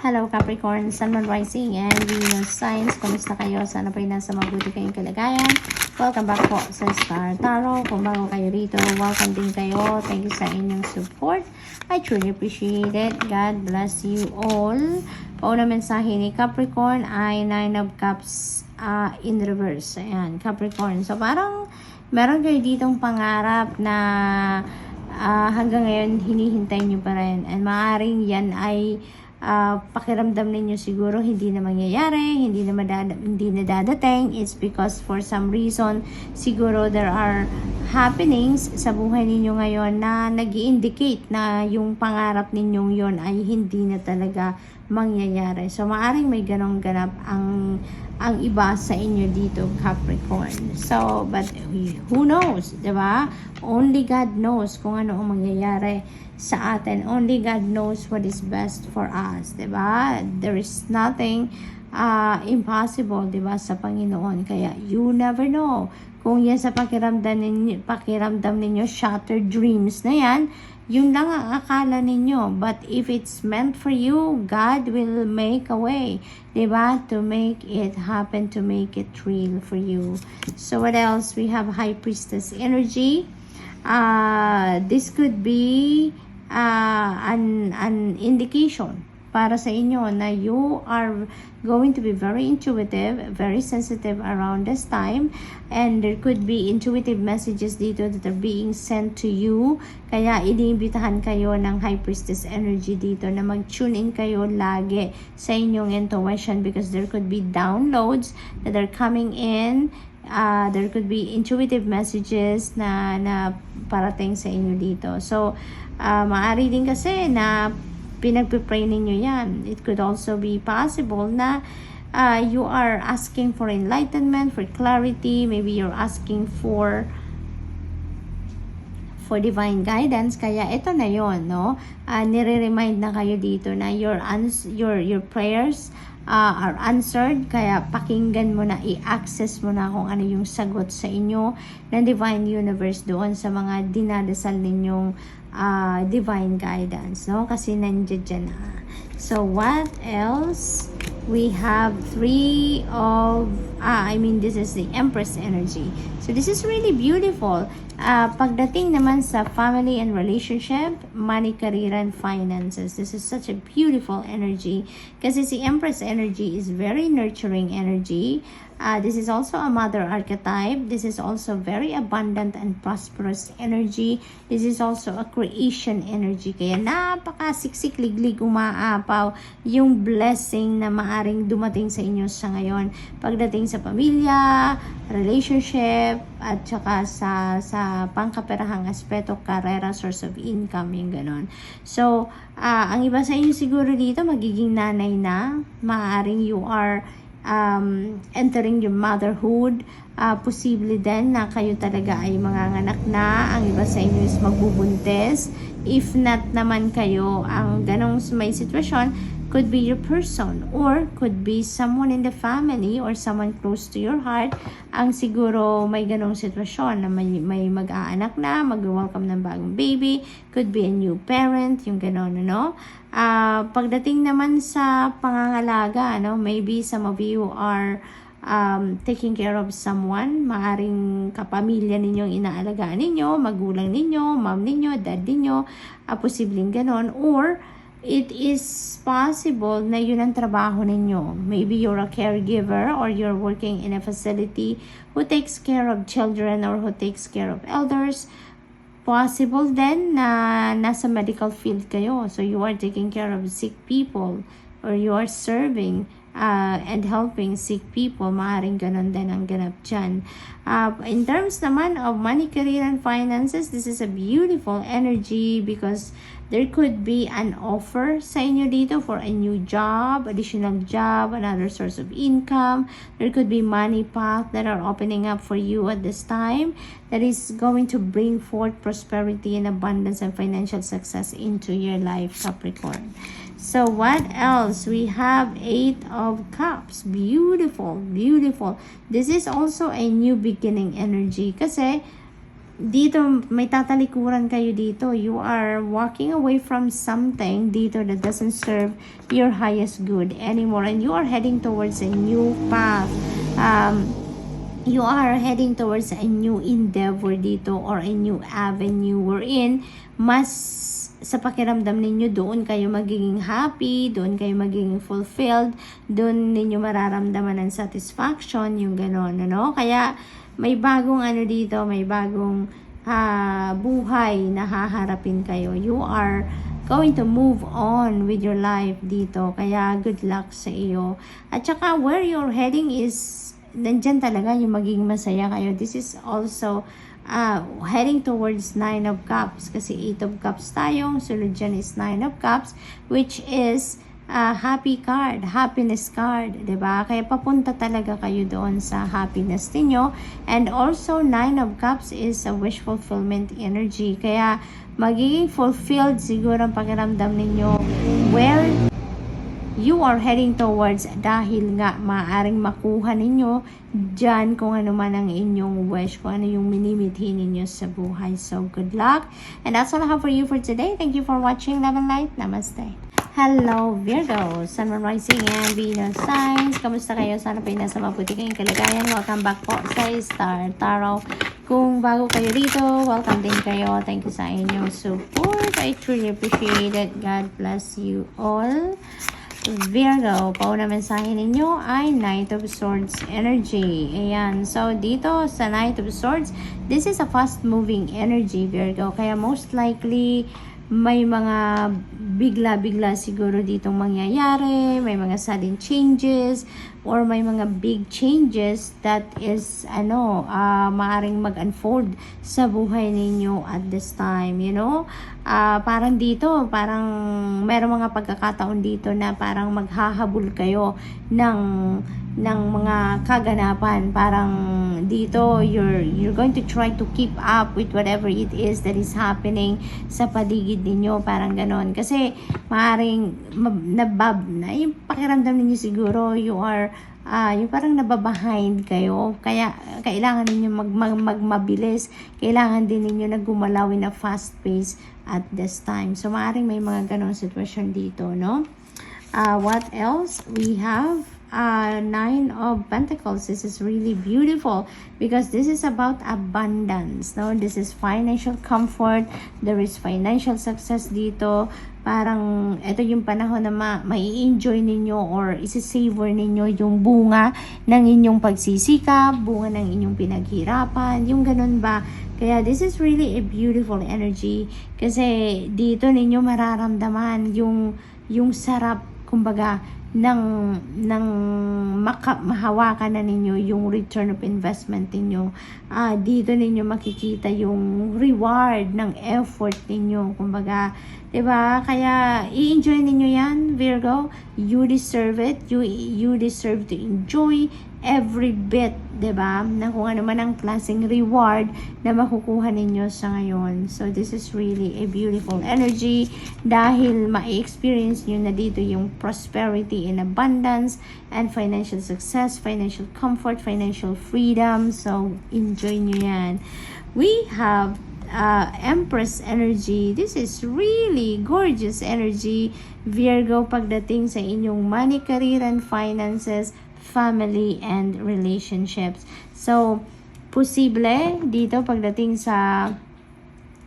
Hello Capricorn, Sun, Moon, Rising, and Venus signs. Kamusta kayo? Sana po nasa mabuti kayong kalagayan. Welcome back po sa Star Tarot. Kung bago kayo rito, welcome din kayo. Thank you sa inyong support. I truly appreciate it. God bless you all. Pauna mensahe ni Capricorn ay 9 of Cups in reverse. Ayan, Capricorn. So parang meron kayo ditong pangarap na hanggang ngayon hinihintay nyo pa rin. And maaaring yan ay pakiramdam ninyo siguro hindi na mangyayari, hindi na dadating. It's because for some reason siguro there are happenings sa buhay ninyo ngayon na nag-i-indicate na yung pangarap ninyong yon ay hindi na talaga mangyayari. So maaaring may ganong ganap ang iba sa inyo dito, Capricorn. So, but who knows, diba? Only God knows kung ano ang mangyayari sa atin. Only God knows what is best for us, diba? There is nothing impossible, diba, sa Panginoon. Kaya, you never know. Kung yan sa pakiramdam ninyo, shattered dreams na yan, yun lang ang akala ninyo. But if it's meant for you, God will make a way, diba? To make it happen, to make it real for you. So what else? We have High Priestess energy. This could be an indication para sa inyo na you are going to be very intuitive, very sensitive around this time, and there could be intuitive messages dito that are being sent to you. Kaya iniimbitahan kayo ng High Priestess energy dito na mag-tune in kayo lagi sa inyong intuition, because there could be downloads that are coming in. There could be intuitive messages na parating sa inyo dito. So maaari din kasi na pinagpipray ninyo yan. It could also be possible na you are asking for enlightenment, for clarity. Maybe you're asking for divine guidance. Kaya ito na yon, no? Nire-remind na kayo dito na your prayers are answered. Kaya pakinggan mo na, i-access mo na kung ano yung sagot sa inyo ng divine universe doon sa mga dinadasal ninyong divine guidance, no? Kasi nandiyan na. So what else? We have this is the Empress energy. So this is really beautiful. Pagdating naman sa family and relationship, money, career, and finances, this is such a beautiful energy. Kasi si Empress energy is very nurturing energy. This is also a mother archetype. This is also very abundant and prosperous energy. This is also a creation energy. Kaya napakasiksik, liglig, umaapaw yung blessing na maaring dumating sa inyo sa ngayon. Pagdating sa pamilya, relationship, at saka sa pangkaperahang aspeto, karera, source of income, yung ganon. So, ang iba sa inyo siguro dito, magiging nanay na. Maaring you are entering your motherhood. Posible din na kayo talaga ay manganganak na. Ang iba sa inyo is magbubuntis. If not naman kayo, ang ganong may sitwasyon, could be your person or could be someone in the family or someone close to your heart ang siguro may ganong sitwasyon na may mag-aanak na, mag-welcome ng bagong baby, could be a new parent, yung ganon, no? Pagdating naman sa pangangalaga, no, maybe some of you are taking care of someone, maaring kapamilya ninyong inaalagaan ninyo, magulang ninyo, mom ninyo, dad ninyo, posibleng ganon, or it is possible na yun ang trabaho ninyo. Maybe you're a caregiver or you're working in a facility who takes care of children or who takes care of elders. Possible then na nasa medical field kayo. So you are taking care of sick people or you are serving and helping sick people. Maaaring ganon din ang ganap dyan. In terms naman of money, career, and finances, this is a beautiful energy because there could be an offer sa inyo dito for a new job, additional job, another source of income. There could be money paths that are opening up for you at this time that is going to bring forth prosperity and abundance and financial success into your life, Capricorn. So what else? We have 8 of Cups. Beautiful, beautiful. This is also a new beginning energy kasi dito may tatalikuran kayo dito. You are walking away from something dito that doesn't serve your highest good anymore, and you are heading towards a new path. You are heading towards a new endeavor dito, or a new avenue wherein mas sa pakiramdam ninyo doon kayo magiging happy, doon kayo magiging fulfilled, doon ninyo mararamdaman ng satisfaction, yung gano'n, ano? Kaya may bagong ano dito, may bagong buhay na haharapin kayo. You are going to move on with your life dito. Kaya good luck sa iyo. At saka where you're heading is nandyan talaga yung maging masaya kayo. This is also heading towards 9 of Cups. Kasi 8 of Cups tayong. Sunod dyan is 9 of Cups, which is happy card, happiness card, 'di ba? Kaya papunta talaga kayo doon sa happiness niyo. And also 9 of Cups is a wish fulfillment energy. Kaya magiging fulfilled siguro ang pakiramdam ninyo where you are heading towards, dahil nga maaring makuha ninyo dyan kung ano man ang inyong wish, kung ano yung minimithi ninyo sa buhay. So good luck, and that's all I have for you for today. Thank you for watching. Love and light. Namaste. Hello Virgo, Sun, Moon, Rising, and Venus signs. Kamusta kayo? Sana po nasa mabuti kayong kalagayan. Welcome back po sa Star Tarot. Kung bago kayo dito, welcome din kayo. Thank you sa inyong support. I truly appreciate it. God bless you all. Virgo, pauna mensahe ninyo ay Knight of Swords energy. Ayan. So, dito sa Knight of Swords, this is a fast-moving energy, Virgo. Kaya most likely, may mga bigla-bigla siguro ditong mangyayari, may mga sudden changes, or may mga big changes that is, maaring mag-unfold sa buhay ninyo at this time, you know? Parang dito, parang merong mga pagkakataon dito na parang maghahabol kayo ng mga kaganapan. Parang dito, you're going to try to keep up with whatever it is that is happening sa paligid ninyo. Parang ganon. Kasi maaring yung pakiramdam ninyo siguro, you are yung parang nababehind kayo, kaya kailangan ninyo mabilis, kailangan din ninyo na gumalaw in a fast pace at this time. So maaring may mga ganong sitwasyon dito, no? What else? We have 9 of Pentacles. This is really beautiful because this is about abundance, no? This is financial comfort. There is financial success dito. Parang ito yung panahon na mai-enjoy ninyo or isi-savor ninyo yung bunga ng inyong pagsisikap, bunga ng inyong pinaghirapan, yung ganun ba? Kaya this is really a beautiful energy kasi dito ninyo mararamdaman yung sarap, kumbaga, ng mahawakan na ninyo yung return of investment ninyo. Dito ninyo makikita yung reward ng effort ninyo, kumbaga, 'di ba? Kaya i-enjoy ninyo 'yan, Virgo. You deserve it. You deserve to enjoy every bit, 'di ba? Na kung ano man ang klaseng reward na makukuha ninyo sa ngayon. So this is really a beautiful energy dahil ma-experience niyo na dito yung prosperity and abundance and financial success, financial comfort, financial freedom. So enjoy niyo 'yan. We have Empress energy. This is really gorgeous energy, Virgo, pagdating sa inyong money, career, and finances, family, and relationships. So, posible dito pagdating sa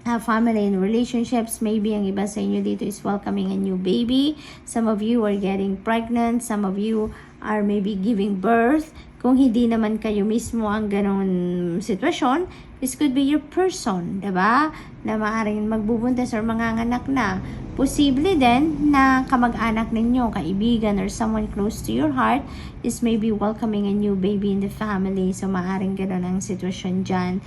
family and relationships, maybe ang iba sa inyo dito is welcoming a new baby. Some of you are getting pregnant. Some of you are maybe giving birth. Kung hindi naman kayo mismo ang ganong sitwasyon, this could be your person, diba? Na maaaring magbubuntis or manganganak na. Posible din na kamag-anak ninyo, kaibigan, or someone close to your heart is maybe welcoming a new baby in the family. So, maaaring gano'n ang sitwasyon dyan.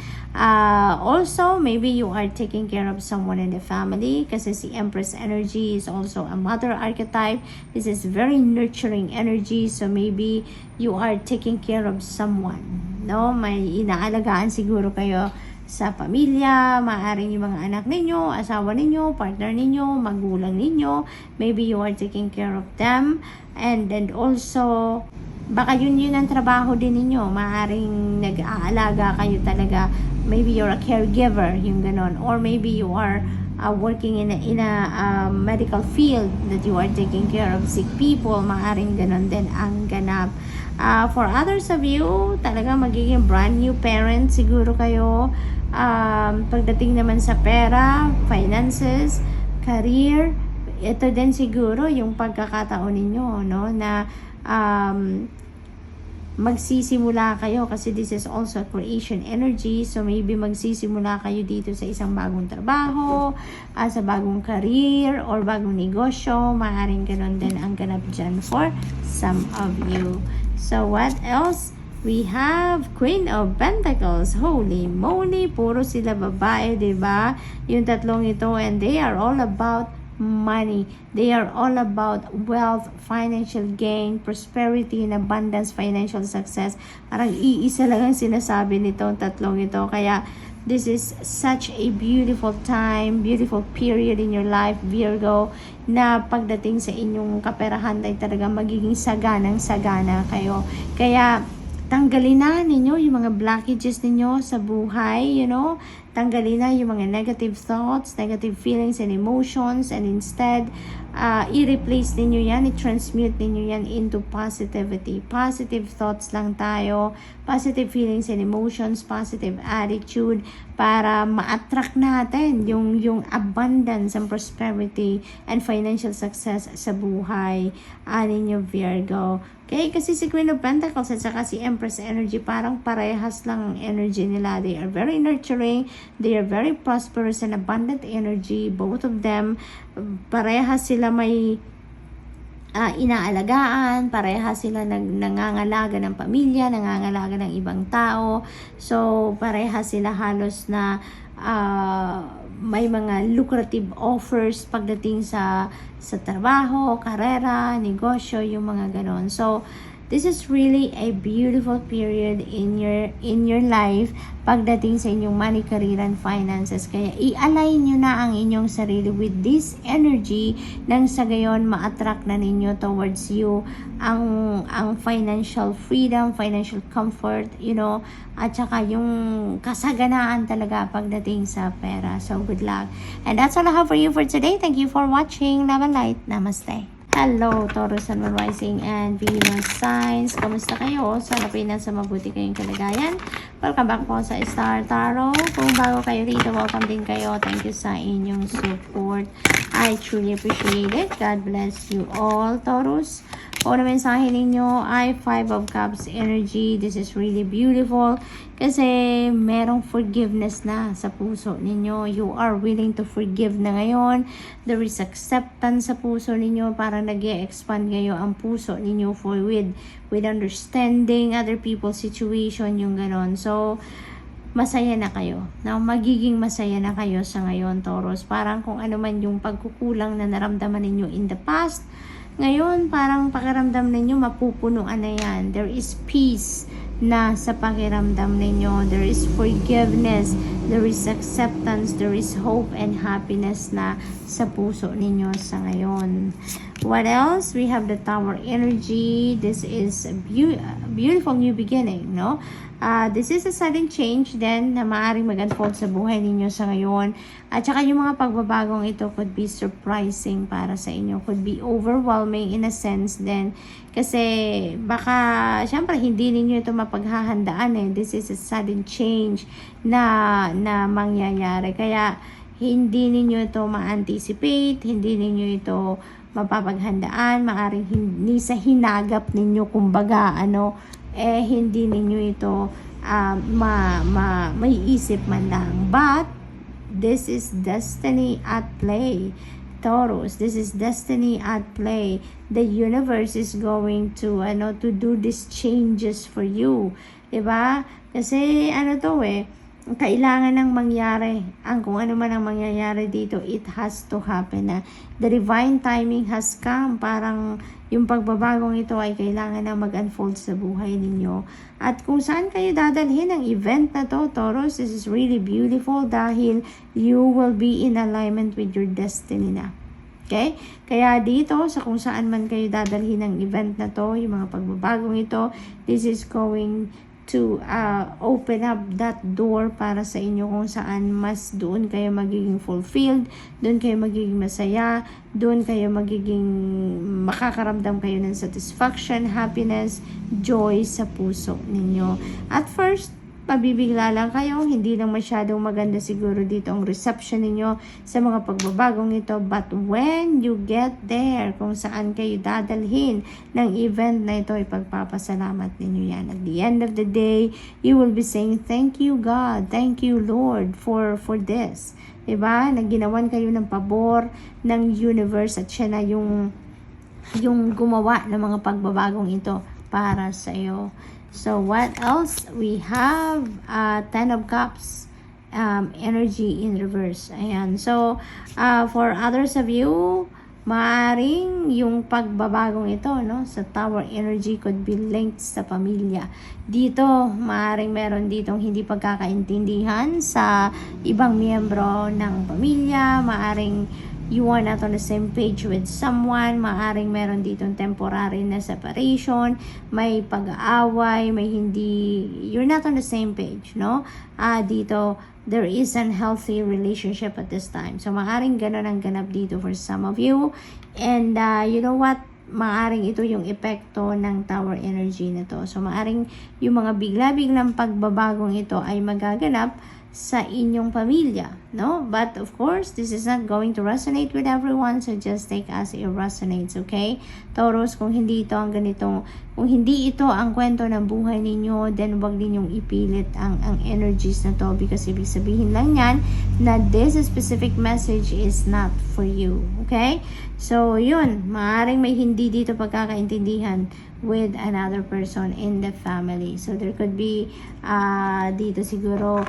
Also, maybe you are taking care of someone in the family kasi si Empress energy is also a mother archetype. This is very nurturing energy. So, maybe you are taking care of someone. No? May inaalagaan siguro kayo sa pamilya, maaaring yung mga anak ninyo, asawa ninyo, partner ninyo, magulang ninyo. Maybe you are taking care of them. And then also, baka yun ang trabaho din ninyo. Maaring nag-aalaga kayo talaga. Maybe you're a caregiver, yung ganon. Or maybe you are working in a medical field that you are taking care of sick people. Maaring ganon din ang ganap. For others of you, talaga magiging brand new parent siguro kayo. Pagdating naman sa pera, finances, career, ito din siguro yung pagkakataon ninyo, no, na magsisimula kayo, kasi this is also creation energy. So maybe magsisimula kayo dito sa isang bagong trabaho, sa bagong career or bagong negosyo. Maaaring ganun din ang ganap dyan for some of you. So what else? We have Queen of Pentacles. Holy moly, puro sila babae, diba? Yung tatlong ito, and they are all about money. They are all about wealth, financial gain, prosperity, and abundance, financial success. Parang iisa lang ang sinasabi nitong tatlong ito. Kaya this is such a beautiful time, beautiful period in your life, Virgo, na pagdating sa inyong kaperahan ay talaga magiging saganang-sagana kayo. Kaya tanggalin na ninyo yung mga blockages ninyo sa buhay, tanggalin na yung mga negative thoughts, negative feelings and emotions, and instead, i-replace ninyo yan, i-transmute ninyo yan into positivity. Positive thoughts lang tayo, positive feelings and emotions, positive attitude, para ma-attract natin yung abundance and prosperity and financial success sa buhay ninyo, Virgo. Okay, kasi si Queen of Pentacles at saka si Empress energy, parang parehas lang ang energy nila. They are very nurturing, they are very prosperous and abundant energy. Both of them, parehas sila may inaalagaan, parehas sila nangangalaga ng pamilya, nangangalaga ng ibang tao. So, parehas sila halos na may mga lucrative offers pagdating sa trabaho, karera, negosyo, yung mga ganon. So, this is really a beautiful period in your life pagdating sa inyong money, career, and finances. Kaya i-align nyo na ang inyong sarili with this energy nang sa gayon ma-attract na ninyo towards you ang financial freedom, financial comfort, at saka yung kasaganaan talaga pagdating sa pera. So, good luck. And that's all I have for you for today. Thank you for watching. Love and light. Namaste. Hello, Taurus, Sun, Moon, Rising, and Venus signs. Kamusta kayo? Sana nasa mabuti kayong kalagayan. Welcome back po sa Star Tarot. Kung bago kayo rito, welcome din kayo. Thank you sa inyong support. I truly appreciate it. God bless you all, Taurus. Kung ano mensahe ninyo ay 5 of Cups energy. This is really beautiful kasi merong forgiveness na sa puso ninyo. You are willing to forgive na ngayon. There is acceptance sa puso ninyo. Parang nag-expand kayo ang puso ninyo with understanding other people's situation, yung ganon. So, masaya na kayo. Now, magiging masaya na kayo sa ngayon, Taurus. Parang kung ano man yung pagkukulang na naramdaman ninyo in the past, ngayon, parang pakiramdam ninyo, mapupunuan na yan. There is peace na sa pakiramdam ninyo. There is forgiveness. There is acceptance. There is hope and happiness na sa puso ninyo sa ngayon. What else? We have the Tower energy. This is a beautiful new beginning, no? This is a sudden change then na maaaring mag-unfold sa buhay ninyo sa ngayon. At saka yung mga pagbabagong ito could be surprising para sa inyo. Could be overwhelming in a sense then. Kasi baka, syempre, hindi ninyo ito mapaghahandaan eh. This is a sudden change na mangyayari. Kaya, hindi ninyo ito ma-anticipate, hindi ninyo ito mapapaghandaan, maaaring hindi sa hinagap ninyo, kumbaga, hindi ninyo ito may isip man lang. But, this is destiny at play. Taurus, this is destiny at play. The universe is going to do these changes for you. Diba? Kasi kailangan nang mangyari. Kung ano man ang mangyayari dito, it has to happen na. The divine timing has come. Parang yung pagbabagong ito ay kailangan na mag-unfold sa buhay ninyo. At kung saan kayo dadalhin ang event na to, Taurus, this is really beautiful dahil you will be in alignment with your destiny na. Okay? Kaya dito, sa kung saan man kayo dadalhin ng event na to, yung mga pagbabagong ito, this is going to open up that door para sa inyo kung saan mas doon kayo magiging fulfilled, doon kayo magiging masaya, doon kayo magiging makakaramdam kayo ng satisfaction, happiness, joy sa puso ninyo. At first, pabibigla lang kayo, hindi lang masyadong maganda siguro dito ang reception ninyo sa mga pagbabagong ito, but when you get there, kung saan kayo dadalhin ng event na ito, ipagpapasalamat ninyo yan. At the end of the day, you will be saying, thank you God, thank you Lord for this. Diba? Nagginawan kayo ng pabor ng universe at siya na yung gumawa ng mga pagbabagong ito para sa iyo. So, what else? We have Ten of Cups, energy in reverse. Ayan. So, for others of you, maaring yung pagbabagong ito, no, sa Tower energy could be linked sa pamilya. Dito, maaring meron ditong hindi pagkakaintindihan sa ibang miyembro ng pamilya, maaring you are not on the same page with someone, maaring meron ditong temporary na separation, may pag-aaway, may hindi, you're not on the same page, no? Dito, there is an healthy relationship at this time. So, maaring ganun ang ganap dito for some of you. And, you know what? Maaring ito yung epekto ng Tower energy na to. So, maaring yung mga bigla-biglang pagbabagong ito ay magaganap sa inyong pamilya, no? But of course, this is not going to resonate with everyone, so just take as it resonates, okay? Taurus, kung hindi ito ang ganitong, kung hindi ito ang kwento ng buhay ninyo, then wag ninyong ipilit ang energies na to, because ibig sabihin lang yan na this specific message is not for you, okay? So, yun, maaaring may hindi dito pagkakaintindihan with another person in the family. So, there could be dito siguro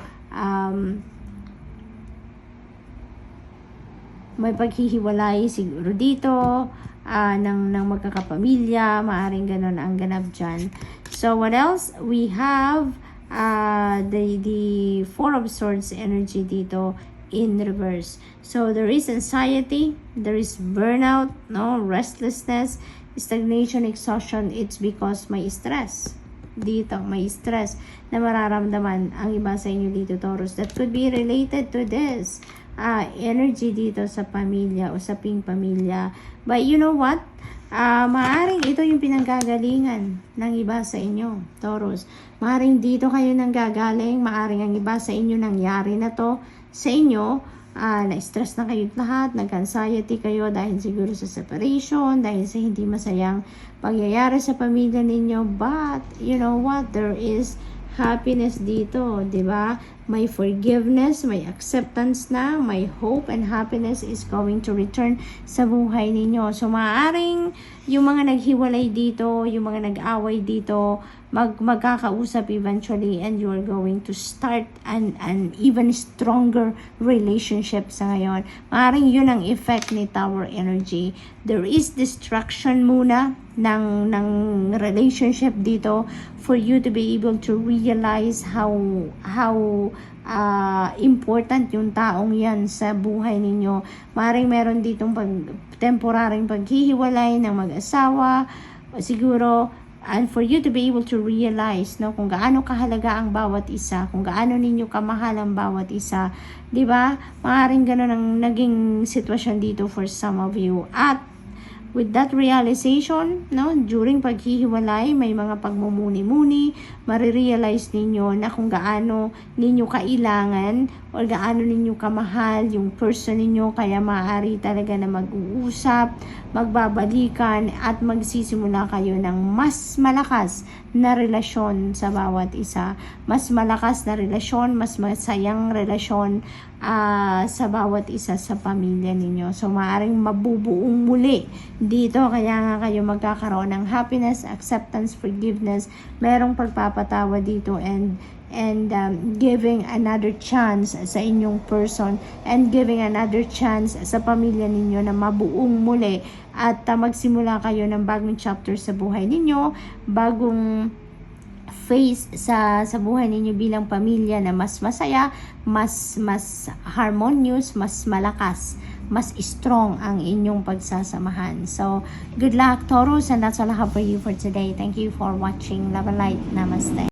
may paghihiwalay siguro dito ng magkakapamilya, maaring ganun ang ganap dyan. So what else? We have the Four of Swords energy dito in reverse. So there is anxiety, there is burnout, no, restlessness, stagnation, exhaustion. It's because may stress dito, may stress na mararamdaman ang iba sa inyo dito, Taurus, that could be related to this energy dito sa pamilya o sa ping pamilya. But you know what? Maaring ito yung pinanggagalingan ng iba sa inyo, Taurus. Maaring dito kayo nanggagaling, maaring ang iba sa inyo nangyari na to sa inyo, na-stress na kayo lahat, nag-anxiety kayo dahil siguro sa separation, dahil sa hindi masayang pangyayari sa pamilya ninyo. But, you know what? There is happiness dito, di ba? May forgiveness, may acceptance na, may hope and happiness is going to return sa buhay ninyo. So, maaaring yung mga naghiwalay dito, yung mga nag-away dito, magkakausap eventually, and you are going to start an even stronger relationship sa ngayon. Maaaring yun ang effect ni Tower energy. There is distraction muna ng relationship dito for you to be able to realize how important yung taong yan sa buhay ninyo. Maaaring meron ditong temporaryong paghihiwalay ng mag-asawa, siguro, and for you to be able to realize, no, kung gaano kahalaga ang bawat isa, kung gaano ninyo kamahal ang bawat isa, di ba? Maaaring ganun ang naging sitwasyon dito for some of you. At with that realization, no, during paghihiwalay, may mga pagmumuni-muni, marirealize ninyo na kung gaano ninyo kailangan o gaano ninyo kamahal yung person ninyo, kaya maaari talaga na mag-uusap, magbabalikan, at magsisimula kayo ng mas malakas na relasyon sa bawat isa. Mas malakas na relasyon, mas masayang relasyon sa bawat isa sa pamilya ninyo. So, maaaring mabubuong muli dito, kaya nga kayo magkakaroon ng happiness, acceptance, forgiveness, merong pagpapatawa dito, and giving another chance sa inyong person, and giving another chance sa pamilya ninyo na mabuong muli, at magsimula kayo ng bagong chapter sa buhay ninyo, bagong phase sa buhay ninyo bilang pamilya na mas masaya, mas harmonious, mas mas strong ang inyong pagsasamahan. So, good luck, Taurus, and that's all I have for you for today. Thank you for watching. Love and light. Namaste.